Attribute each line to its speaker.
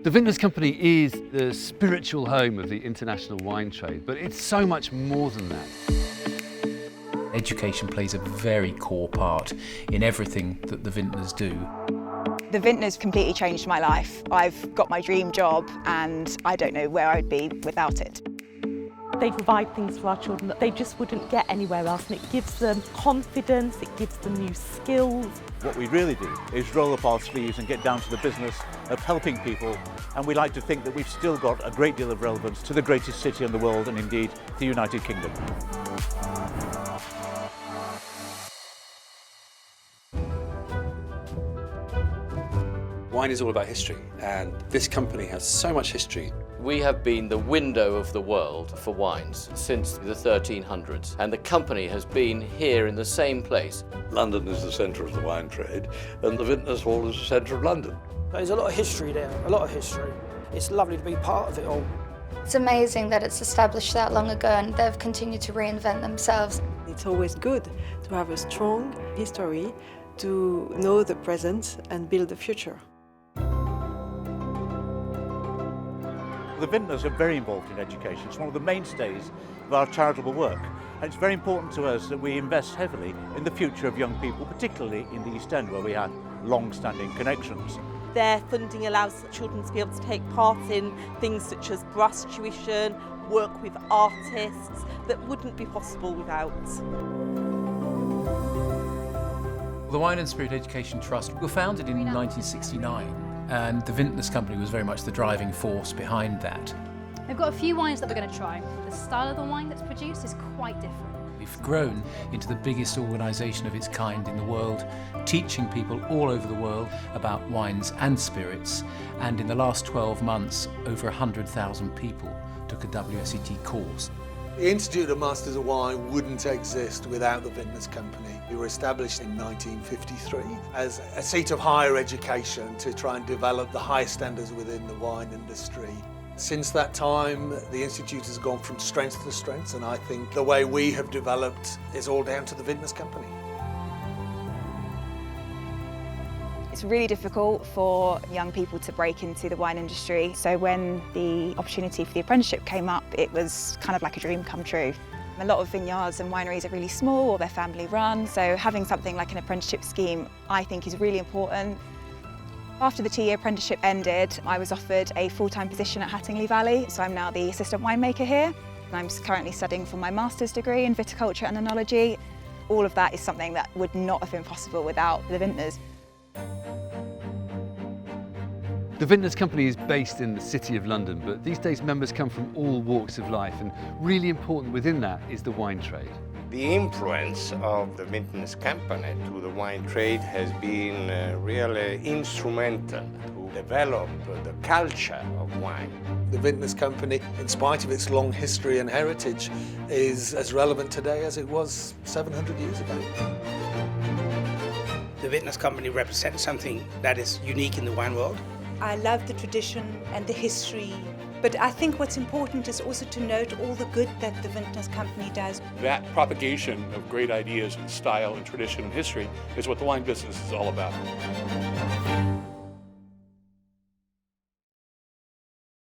Speaker 1: The Vintners Company is the spiritual home of the international wine trade, but it's so much more than that.
Speaker 2: Education plays a very core part in everything that the Vintners do.
Speaker 3: The Vintners completely changed my life. I've got my dream job and I don't know where I'd be without it.
Speaker 4: They provide things for our children that they just wouldn't get anywhere else, and it gives them confidence, it gives them new skills.
Speaker 5: What we really do is roll up our sleeves and get down to the business of helping people, and we like to think that we've still got a great deal of relevance to the greatest city in the world and indeed the United Kingdom.
Speaker 6: Wine is all about history, and this company has so much history.
Speaker 7: We have been the window of the world for wines since the 1300s, and the company has been here in the same place.
Speaker 8: London is the centre of the wine trade, and the Vintners Hall is the centre of London.
Speaker 9: There's a lot of history there, a lot of history. It's lovely to be part of it all.
Speaker 10: It's amazing that it's established that long ago and they've continued to reinvent themselves.
Speaker 11: It's always good to have a strong history, to know the present and build the future.
Speaker 5: The Vintners are very involved in education. It's one of the mainstays of our charitable work. And it's very important to us that we invest heavily in the future of young people, particularly in the East End, where we have long-standing connections.
Speaker 4: Their funding allows children to be able to take part in things such as brass tuition, work with artists that wouldn't be possible without.
Speaker 2: The Wine and Spirit Education Trust were founded in 1969, and the Vintners Company was very much the driving force behind that.
Speaker 12: We've got a few wines that we're going to try. The style of the wine that's produced is quite different.
Speaker 2: We've grown into the biggest organisation of its kind in the world, teaching people all over the world about wines and spirits, and in the last 12 months, over 100,000 people took a WSET course.
Speaker 13: The Institute of Masters of Wine wouldn't exist without the Vintners Company. We were established in 1953 as a seat of higher education to try and develop the highest standards within the wine industry. Since that time, the Institute has gone from strength to strength, and I think the way we have developed is all down to the Vintners Company.
Speaker 3: It's really difficult for young people to break into the wine industry, so when the opportunity for the apprenticeship came up, it was kind of like a dream come true. A lot of vineyards and wineries are really small or they're family run, so having something like an apprenticeship scheme I think is really important. After the 2-year apprenticeship ended, I was offered a full-time position at Hattingley Valley, so I'm now the assistant winemaker here. I'm currently studying for my master's degree in viticulture and enology. All of that is something that would not have been possible without the Vintners.
Speaker 1: The Vintners Company is based in the City of London, but these days members come from all walks of life, and really important within that is the wine trade.
Speaker 14: The influence of the Vintners Company to the wine trade has been really instrumental to develop the culture of wine.
Speaker 13: The Vintners Company, in spite of its long history and heritage, is as relevant today as it was 700 years ago.
Speaker 9: The Vintners Company represents something that is unique in the wine world.
Speaker 15: I love the tradition and the history, but I think what's important is also to note all the good that the Vintners Company does.
Speaker 16: That propagation of great ideas and style and tradition and history is what the wine business is all about.